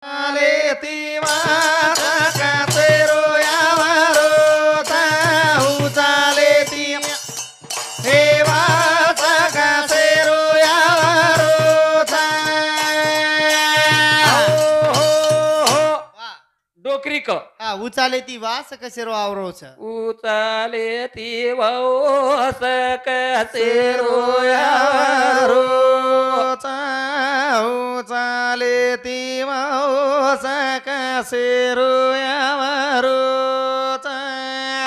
आले ती वाचा कासेरो यावरो ताहू चाले ती हे वाचा कासेरो यावरो डोकरी क हा उचाले ती वास कसेरो आवरो छ उचाले ती वास कसेरो यावरो चाले ती वास कसेरो यावरो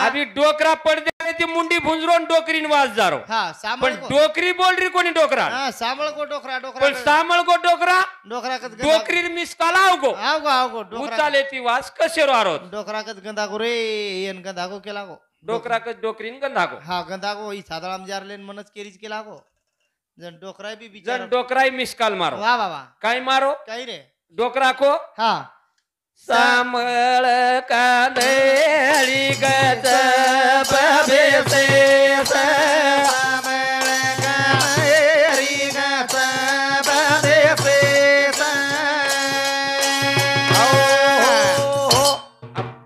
अभी डोकरा पड जाए ती मुंडी भुंजरोन डोकरीन वाज जारो हा पण सांभळ को डोकरी बोल रही कोणी डोकरा हा सांभळ को डोकरा पण डोकरा सामळ को डोकरा डोकरा कत डोकरी मिसकालाव गो आवगो डोकरा उचाले ती वास कसेरो आरो डोकरा कत गंदा को रे येन गंदा को केला को डोकरा क डोकरीन गंधा गो हा गंदा को ई सादळाम जारलेन मनच केरीच केला को जन डोकरा बी बिचारा जन डोकराई मिसकाल मारो वाह वाह वाह काय मारो काही रे डोकरा को हा सामळ कांदळी गज बबेसे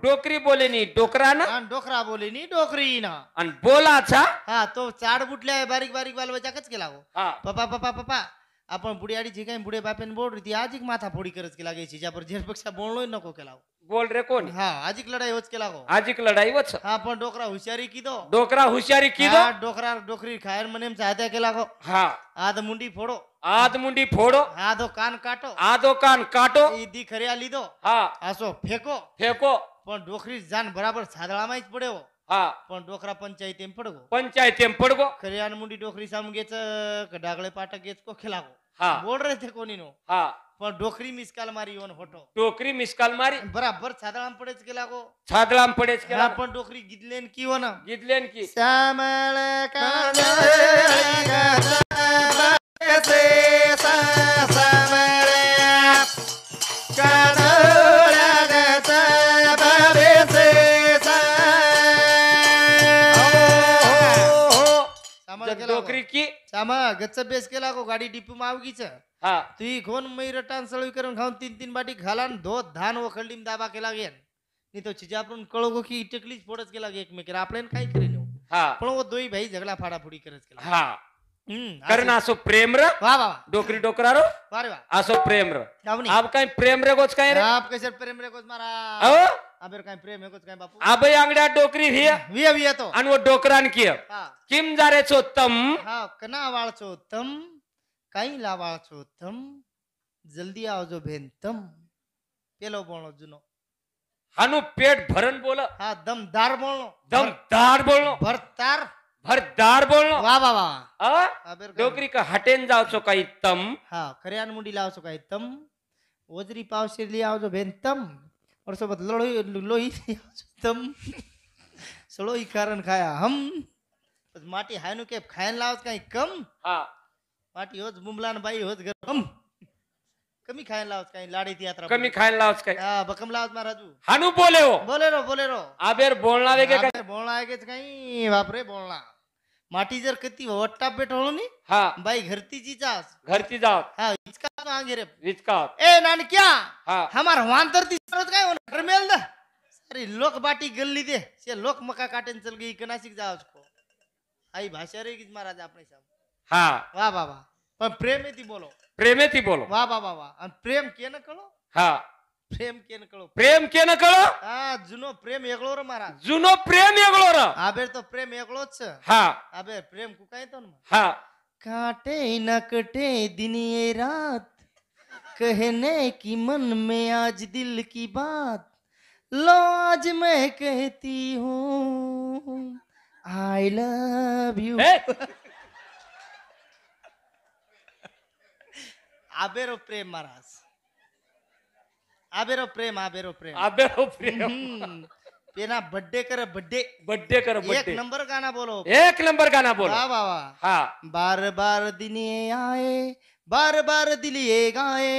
डोकरी बोले नी डोकरा ना डोकरा बोले नी डोकरी ना आणि बोलाचा हा तो चाड बुटल्या बारीक बारीक बाल बचाकच केला हो हा पप्पा पप्पा पप्पा आपण बुडी आडी जी काही बुडे बापेन बोल ती आजिक माथा फोडी करत केला गे ज्यापर जेरपेक्षा बोललोय नको केला हो बोल रे कोण हा आजिक लढाई होच केला हो आजिक लढाई वच हा पण डोकरा हुशारी की दो डोकरा हुशारी कीदो हा, डोकरा डोकरी खायर मनेम चाहत्या केला हो हा आद मुंडी फोडो आद मुंडी फोडो आदो कान काटो आदो कान काटो ईदी खरिया लीधो हा आसो फेको फेको पण डोकरी जान बराबर सादळामाच पडे हो हा पण डोकरा पंचायतीम पडगो पंचायतीम पडगो खरियान मुंडी डोकरी साम गेच डागळे पाटक गेच को खेलागो हा बोल रहे थे कोणी नो हा पण डोकरी मिसकाल मारी येऊन होतो डोकरी मिसकाल मारी बराबर सादळाम पडेच केला गो छादलाम पडेच हा केला पण डोकरी गिदलेन की वन गिदलेन की श्यामळ डोकरी की सामा गच्च बेस केला गो गाडी डिपू मावगीच हा तुई खोन मै रटान सळवी करून खाऊन तीन तीन बाटी घालान धोत धान वखळडीम दाबा केला गेन नी तो चिजापरून कळो गो की इटकलीच फोडच केला गे एकमेकर आपल्यान काय करेन हो. हा पण वो दोई भाई झगडा फाडाफुडी करत केला हा करना असो प्रेम र वाह वाह डोकरी डोकरा रो वारे वाह असो प्रेम र जावनी अब काय प्रेम रे गोच काय रे आप कैसे प्रेम रे कोच मारा अहो अबेर काय प्रेम है कोच काय बापू अबे अंगड्या डोकरी ही विया विया तो आणि वो डोकरान की हा किम जारे चो तम हा कना वाळचो तम काही लावाळचो तम जल्दी आवजो भेन तम पेलो बोलो जुनो हानु पेट भरन बोल हा दमदार बोलो दमदार बोलनो भरतार भरदार बोलनो वाह वाह वाह अ अबेर काय? डोकरी का हटेन जाव चो काही तम हा खऱ्यान मुंडी लावचो काय तम ओजरी पाव शिरली आवजो भेन तम और सोबत लोई लोई तम सळोई कारण खाया हम माटी हायनु के खायन लावत काही कम हा माटी होच बुमलान बाई होच घर हम कमी खायन लावत काही लाडी ती यात्रा कमी खायला लावच काय हा बकम लावत महाराजू हानु बोले हो बोले रो आबेर बोलना वेगे काय बापरे, बोलना आहे की काही बापरे बोलना माटी जर कती वट्टा पेट होलो नी हा बाई घरती जीचास घरती जाव हा इसका मांगे रे विचका ए नान क्या हा हमार वांतर ती सरत काय होणार रमेल दा अरे लोक बाटी गल्ली दे से लोक मका काटेन चल गई कनासिक जाव को आई भाषा रे की महाराज आपने साहब हा वाह वाह वाह पण प्रेम ती बोलो प्रेमे ती बोलो वाह वाह वाह वाह आणि प्रेम केन कळो हा प्रेम केन कळो प्रेम के न कळो हा जुनो प्रेम एकलो रे महाराज जुनो प्रेम एगलो र आबेर तो प्रेम एकलोच छ हा आबेर प्रेम कुकाय तो ना हा काटे न कटे दिन ये रात कहने की मन में आज दिल की बात लो आज मैं कहती हूँ आई लव यू हे आबेरो प्रेम महाराज आबेरो प्रेम आबेरो प्रेम पेना बर्थडे करे बर्थडे बर्थडे कर एक बर्थडे नंबर गाना बोलो एक नंबर गाना बोलो वाह वाह वाह हा बार बार दिन ये आए बार बार दिल ये गाए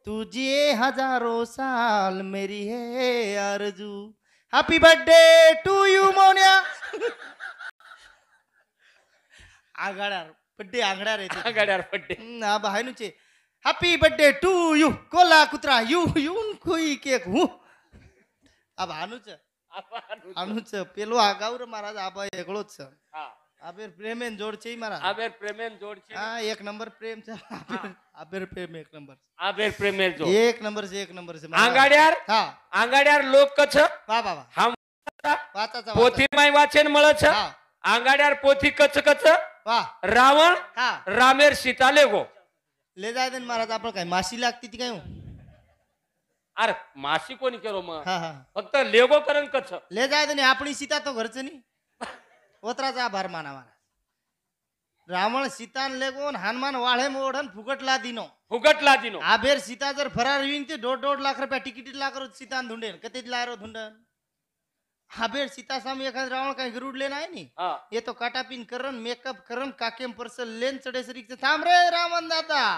तुझे हजारों साल मेरी है आरज़ू happy birthday to you Monya आगाड्यार बर्थडे आंगड्यार येते गाड्यावर बर्थडे हा बाहेनुचे हैप्पी बर्थडे टू यू कोला कुत्रा यू यून कोई केक हूँ अब આનું છે પેલો આગાઉ મહારાજ આબા એકલો જ છે હા આબેર પ્રેમેન જોડ છે મહારાજ આબેર પ્રેમેન જોડ છે હા એક નંબર પ્રેમ છે આબેર પ્રેમ એક નંબર આબેર પ્રેમેર જોડ એક નંબર છે મહારાજ. આંગાડિયાર હા આંગાડિયાર લોક કચ્છ વાહ વાહ વાહ હમ વાતા પોથી માં વાંચે ને મળે છે હા આંગાડિયાર પોથી કચ્છ કચ્છ વાહ રાવણ હા રામેર સીતા લેગો લે જાય દે ને મહારાજ આપણે કઈ માસી લાગતી હતી કયું અરે માસી કોની કરો માં હા હા ફક્ત લેગો કરન કચ્છ લે જાય દે ને આપણી સીતા તો ઘર છે ની ઓતરાचा આભાર માના રાવણ સીતા ને લેગો ને હનુમાન વાળે મોઢન ફુગટ લાદીનો ફુગટ લાદીનો આ બેર સીતા જર ફરાર વીન તે 1.5 લાખ રૂપિયા ટિકિટ લાકરો સીતા ને ઢુંડે કતે જ લાયરો ઢુંડન આ બેર સીતા સામે એખાદ રાવણ કઈ ગરુડ લેન આય ની હા એ તો કાટા પીન કરન મેકઅપ કરન કાકેમ પરસલ લેન ચડે સરીક છે થામ રે રાવણ દાદા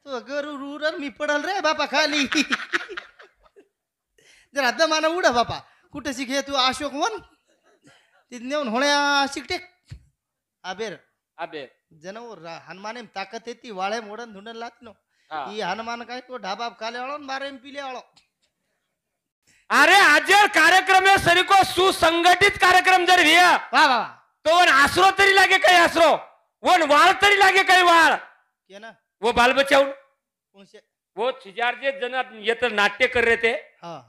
તો ગરુ રૂરન મી પડલ રે બાપા ખાલી जरा दमाना उडा बापा कुठे शिके तू अशोक वन तिथे नेऊन होण्या शिकटे आबेर આબેર जनावर हनुमान एम ताकत येती वाळे मोडन धुंडन लातनो હા. ई हनुमान काय तो ढाबा काले वाळो न बारे पीले वाळो अरे આજે કાર્યક્રમ એ સરીકો સુસંગઠિત કાર્યક્રમ જર રિયા वाह वाह तो वन आसरो तरी लागे कई आसरो वन वाळ तरी लागे कई वाळ के ना वो बाल बचाऊ कौन से वो छिजारजे जना ये तो नाट्य कर रहे थे हां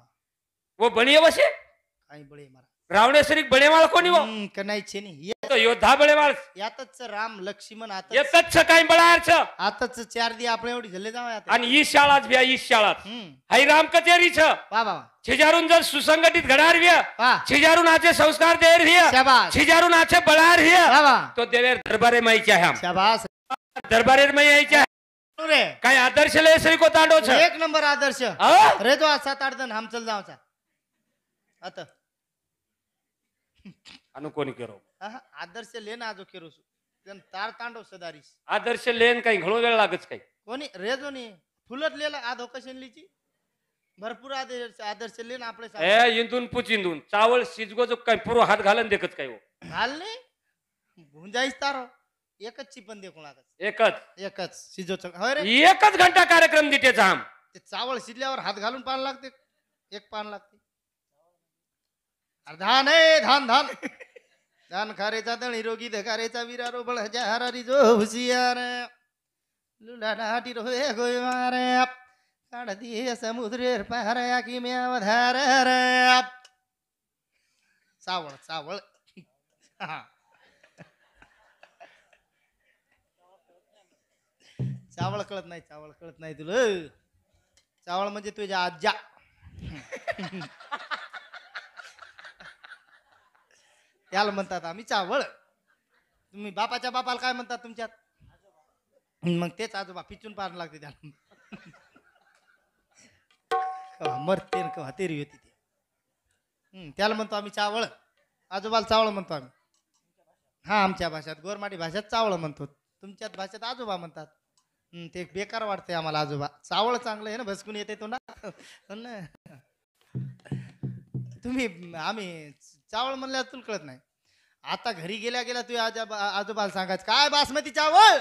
वो बनिए वसे काही बळे मारा रावणेश्वरी बणेवाळ कोणी वो कनाई छे नी ये तो योद्धा बणेवाळ यातच राम लक्ष्मण आता एकच छ काय बळार छ आताच 4 दी आपण एवढी झले जाव आता आणि ई शाळाच भ्या ई शाळात हाय राम कचेरी छ वाह वाह छिजारून जर सुसंगठित घडार व्या वाह छिजारून आचे संस्कार देर व्या शाबाश छिजारून आचे बळार व्या वाह वाह तो देवेर दरबारे माईचे हम शाबाश दरबारे माई आईचे रे काय आदर्श ले श्री को तांडो छ एक नंबर आदर्श हा? रे तो 7-8 दिन हम चल जावचा आता अनु कोणी करो आदर्श लेन आजो केरो तेन तार तांडव सदारीस आदर्श लेन काही घणो वेळ लागच काही कोणी रेजो नी फुलत लेला आधो कशन लीची भरपूर आदर्श लेन आपले ए इंदून पुचिंदून चावल शिजगो जो काही पुरो हात घालन देखत काही हो घाल ने भुंजाईस तारो एकच चिपन देखो लागत एकच शिजो होय रे एकच घंटा कार्यक्रम दिटेचा हम ते चावल शिजल्यावर हात घालून पान लागते एक पान लागते धान आहे धान धान धान खारेचा दणी रोगी धकारेचा विरारो बळ हजारारी जो हुशियार लुलाडाटी रो हे गोय मारे काढती समुद्रेर पारया की म्या वधार रे चावळ चावळ चावळ कळत नाही तुला चावळ म्हणजे तुझ्या आज्या त्याला म्हणतात आम्ही चावळ तुम्ही बापाच्या बापाला काय म्हणतात तुमच्यात मग तेच आजोबा पिचून पार लागते त्याला मरते कवा तेरी होती ते त्याला म्हणतो आम्ही चावळ आजोबाला चावळ म्हणतो आम्ही हा आमच्या भाषेत गोरमाटी भाषेत चावळ म्हणतो तुमच्यात भाषेत आजोबा म्हणतात ते बेकार वाटते आम्हाला आजोबा चावळ चांगलं आहे ना भसकून येते तो ना तुम्ही आम्ही चावळ म्हणल्यावर तुला कळत नाही आता घरी गेल्या गेल्या तू आजोबाला सांगायचं काय बासमती चावळ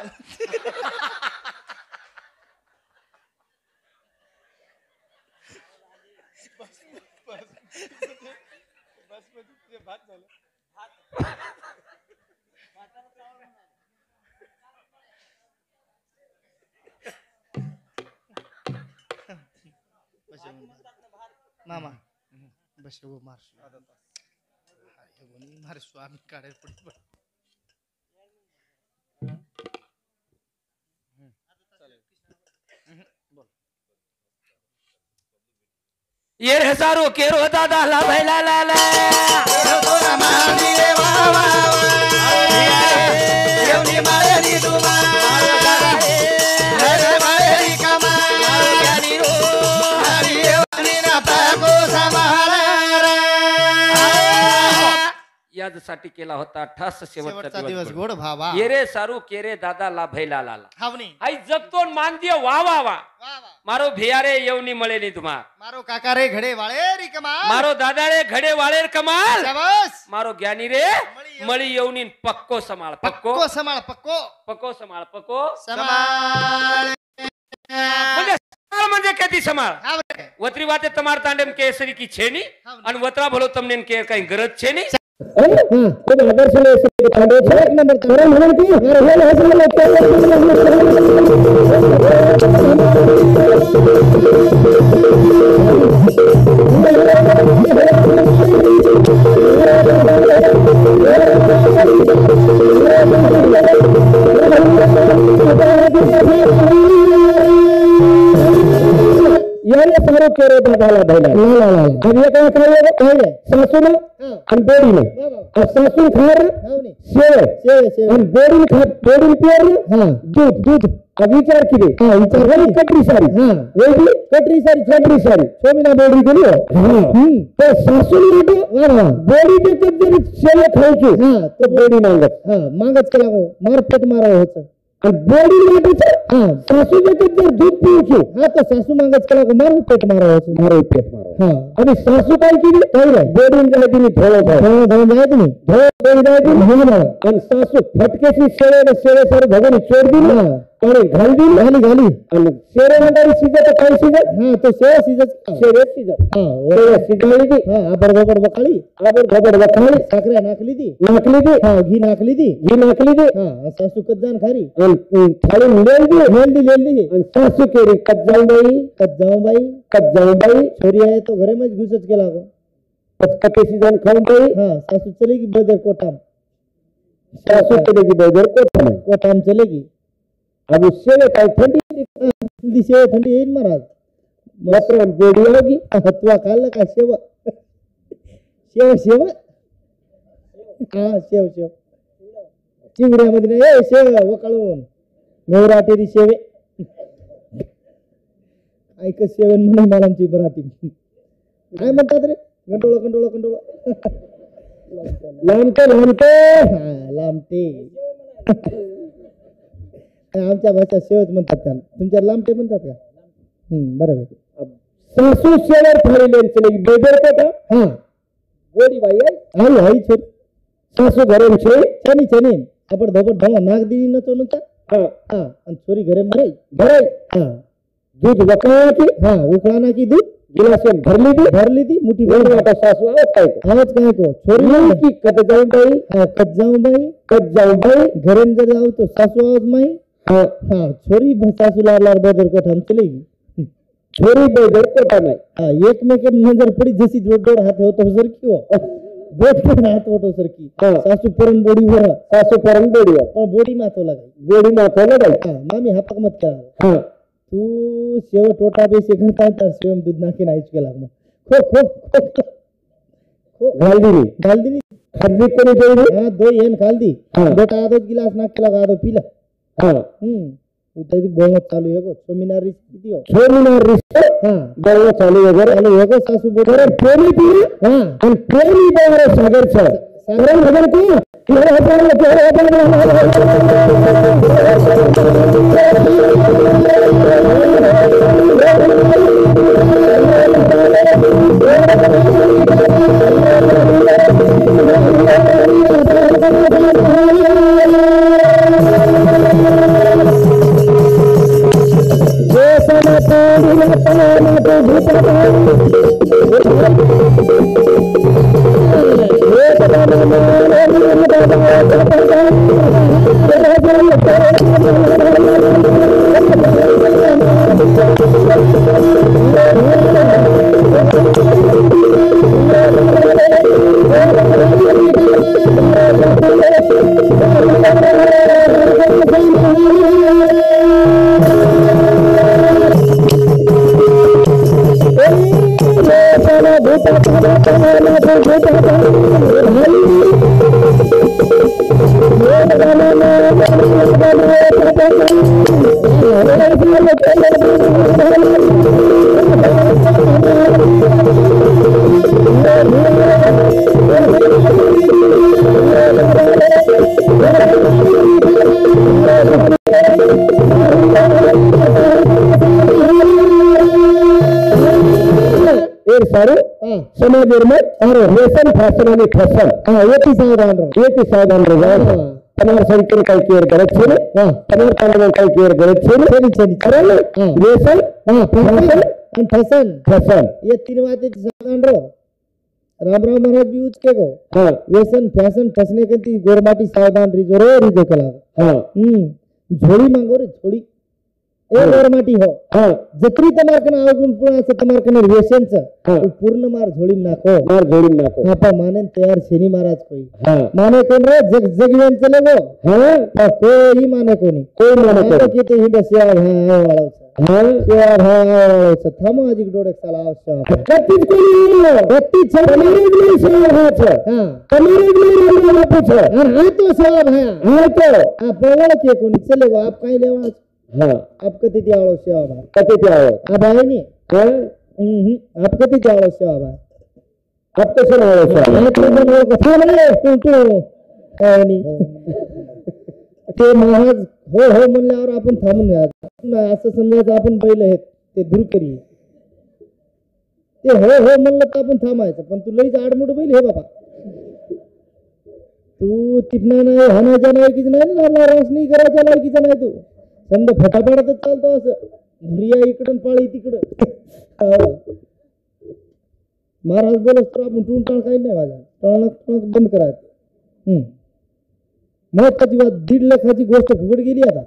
मामा बस वो मार मारे स्वामी काढे पडे ये रे सारो केरो दादा ला भैला ला ला तोरा मारी रे वा वा येवनी मारी तुमा रे मारी कमा यानी रो हरी येवनी ना पागो समारा यादसाठी केला होता ठस शेवटचा दिवस गोड भावा ये रे सारू केरे दादा ला भैला ला ला हावनी आई जगतो मान दियो वा वा वा वा वा मारो भियारे येवनी મળે ની तुम्हा मारो काका रे घडे वाळे री कमाल मारो दादा रे घडे वाळेर कमाल शाबाश मारो ज्ञानी रे મળી येवनी पक्को समाळ पक्को पक्को समाळ पक्को पक्को समाळ पक्को समाळ म्हणजे समाळ म्हणजे किती समाळ हा बरं काय? वत्री वाते तमार तांडेम केसरी की छेनी आणि वत्रा भलो तमने के काही गरज छेनी खूप आदर्श एक नंबर तर म्हणून की याने सारे केरे दादाला धैला आणि हे काय काय सासून आणि बेडीने सासून खार शेव आणि बेडीन खात बेडीन पियर दूध दूध विचार केले विचार कटरी सारी वेगळी कटरी सारी सोमीना बेडी गेली तर सासून बेडी देखत जरी शेव खायची तो बेडी मागत केला मारपेट मारा होत आणि बेडी मागायचं सासू देखत जर दूध पिऊची तर सासू मागत केला मारू पेट मारा पेट मारा आणि सासू काय केली बेडीन जाय तुम्ही जाय तुम्ही आणि सासू फटकेची शेवे सारे भगवान चोर दिली आणि घाली आणि शेरे म्हणणारी शिजत काय शिजत तो शेव शिजत आबर बकाळी साखऱ्या नाकली दी घी नाकली दी सासू कज्जान खारी थाळी मेल दी सासू केली कज्जाऊ बाई छोरी आहे तो घरे में घुसच केला कच्चे सीजन खाऊन बाई सासू चलेगी बदर कोटाम कोटाम चलेगी अब शेवे काय थंडी शेवे थंडी येईल महाराज मात्र बेडी होगी तुला खाल्लं का शेव चिंगड्यामध्ये नाही शेव वकाळून नेवराटेरी शेवे ऐक शेवन म्हणे मला आमची मराठी काय म्हणतात रे कंटोळ लांबटे आमच्या भाषा शेवच म्हणतात त्याला तुमच्या लांबटे म्हणतात का बरोबर सासू शेवर थाळी चलेगी बेदर का गोडी बाई आई छोरी सासू घरे छनी आपण धोपट धावा नाग दिली न तो आणि छोरी घरे भराई दूध वकाळाची उकळाना की दूध गिलास भरली दी मुठी भर सासू आवाज काय को छोरी की कत जाऊ बाई घरे जर जाऊ तो सासू आवाज माई छोरी सासूला बदर कोठा चलेगी छोरी बदर कोठा नाही एक में नजर पड़ी जैसी जोड़ हाथ होतो सर की हाथ होतो सर की सासू परन बोडी बोडी माथो लगाई मामी हापक मत करा तू शेव टोटा बेसे घरता तर शेव दूध नाखी नाहीच केला मग खो घाल दी खाली कोणी देई दो येन खाल दी बेटा आधो गिलास नाख केला आधो पीला बोलणं चालू आहे सोमिनार बोलणं चालू आहे सासू बोल सागर सागर को समाज व्यसन फैशन फसल सावधान તમારે સરિકર કઈ કેર કરે છે ને હા તમારે કાંડમાં કઈ કેર કરે છે ને બરાબર વ્યસન હા ફેશન અને ફેશન ये तीन बातें सावधान रहो राम राम महाराज भी ऊंच के को हाँ व्यसन फैशन फसने के गोरमाटी सावधान रीजो रे रीजो कला हाँ झोड़ी मांगो रे झोड़ी ए गोरमाटी हो हाँ जत्री तमार कने आवगुण पूर्ण से तमार कने व्यसन छ हाँ पूर्ण मार झोड़ी में नाखो आपा माने तैयार छेनी महाराज कोई हाँ माने कोन रे जगवेन चले वो हाँ कोई माने कोनी के तो हिंड से हाँ वाला हाँ यार हाँ थामो आज डोड़े साल आवश्य कत्ती कोनी कत्ती छ तमीरे नहीं सवाल है छ हां तमीरे नहीं रंग पूछ हां तो सवाल है हां तो आ प्रवण के कोनी चले वो आप कहीं लेवा हां आप कति दियाळो सेवा बा कति दियाळो आ भाई नहीं हां आप कति दियाळो सेवा बा आप तो सुनाओ सेवा मैं तो बोलो कथा बोले तू नहीं ते महाराज हो म्हणल्यावर आपण थांबून घ्या असं समजायचं आपण बैल आहेत ते दूर करी ते हो म्हणलं तर आपण थांबायचं पण तू लईच आडमुड बैल हे बाबा तू तिथनं नाही हाणायच्या लायकीच नाही ना रोशनी करायच्या लायकीचा नाही तू समजा फटाफटातच चालतो असं धुरिया इकडून पाळी तिकडं महाराज बोलत तर आपण टून काही नाही माझा टळक बंद करायचं महत्वाची बात 1.5 लाखाची गोष्ट फुकट गेली आता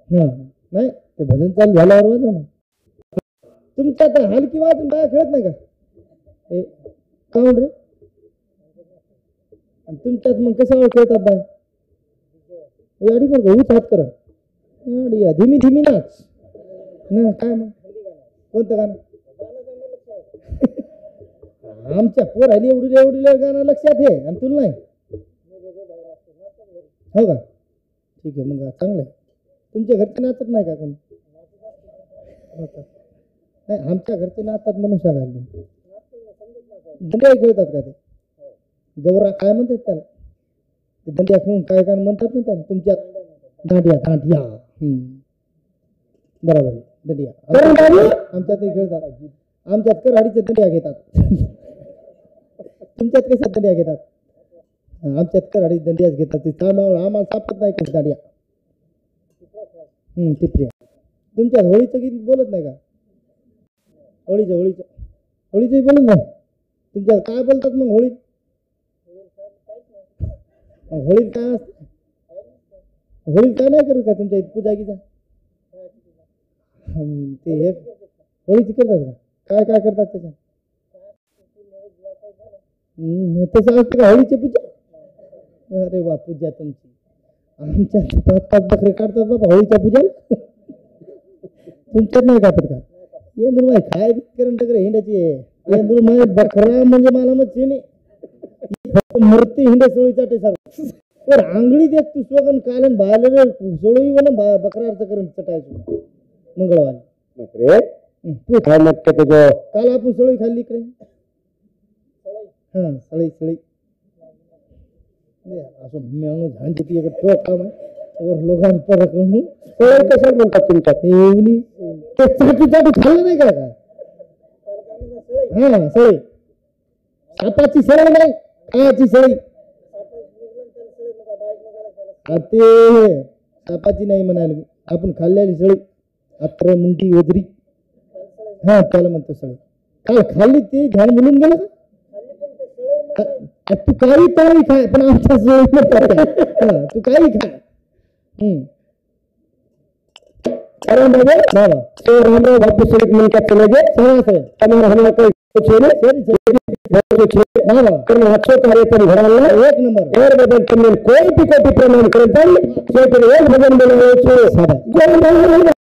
हा नाही ते भजन चालू झाल्यावर वाजव ना तुमच्या तर हलकी वाजून बाया खेळत नाही का काऊन रे आणि तुमच्यात मग कशावर खेळतात बाया अडी बरं उच हात करा धीमी धीमी नाच ना काय मग कोणतं गाणं आमच्या पोराली एवढी गाणं लक्षात आहे आणि तुला नाही हो का ठीक आहे मग चांगलं आहे तुमच्या घरचे नाचत नाही का कोणी नाही आमच्या घरचे नाचतात म्हणून सांगायला दंड्या खेळतात का ते गौरा काय म्हणतात त्याला ते दंड्या खेळून काय काय म्हणतात ना त्याला तुमच्यात दांडिया बरोबर आहे दंडिया आमच्यातही खेळतात आमच्यात कराडीच्या दंड्या घेतात तुमच्यात कशा दंड्या घेतात आमच्यात कराडी दंडियाच घेतात ते आम्हाला सापडत नाही कशी दांडिया टिपऱ्या तुमच्यात होळीचं गीत बोलत नाही का होळीचंही बोलत नाही तुमच्यात काय बोलतात मग होळीत काय असतं होळीत काय नाही करत का तुमच्या इथे पूजा गीजा ते हे होळीची करतात का काय करतात त्याच्या तसं असतं का होळीची पूजा अरे वा पूजा तुमची आमच्या 5-5 बकरे काढतात बाबा होळीच्या पूजा तुमच्यात नाही कापत का येंदूर माय खाय करण टकरे हिंडाची येंदूर माय बकरा म्हणजे मला मग चेने मूर्ती हिंडे सोळीचा टेसा तर आंगळी देख तू स्वगन कालन बाहेर सोळी म्हणून बकराचं करण चटायचं मंगळवारी रे काय नक्की तुझं काल आपण सोळी खाल्ली इकडे हा सळी असं मिळून झांजी ती एक टोक काम आहे वर लोकांपर करून सळी कशाला म्हणतात तुमच्यात एवढी ते चाटी खाल्लं नाही का हा सळी सापाची सळी नाही काची सळी ते सापाची नाही म्हणाल आपण खाल्लेली सळी अत्र मुंडी वजरी हा त्याला म्हणतो सळी काल खाल्ली ते ध्यान बोलून गेलं का तू काही तरी खाय पण आमच्या सोयी तू काही खा कारण बाबा तो रामराव बापू सहित मन क्या चलेगे हमारा हमारा कोई कुछ नहीं अच्छो कार्य पर घराला एक नंबर और बदल तुमने कोई भी प्रमाण करें एक भजन बनाओ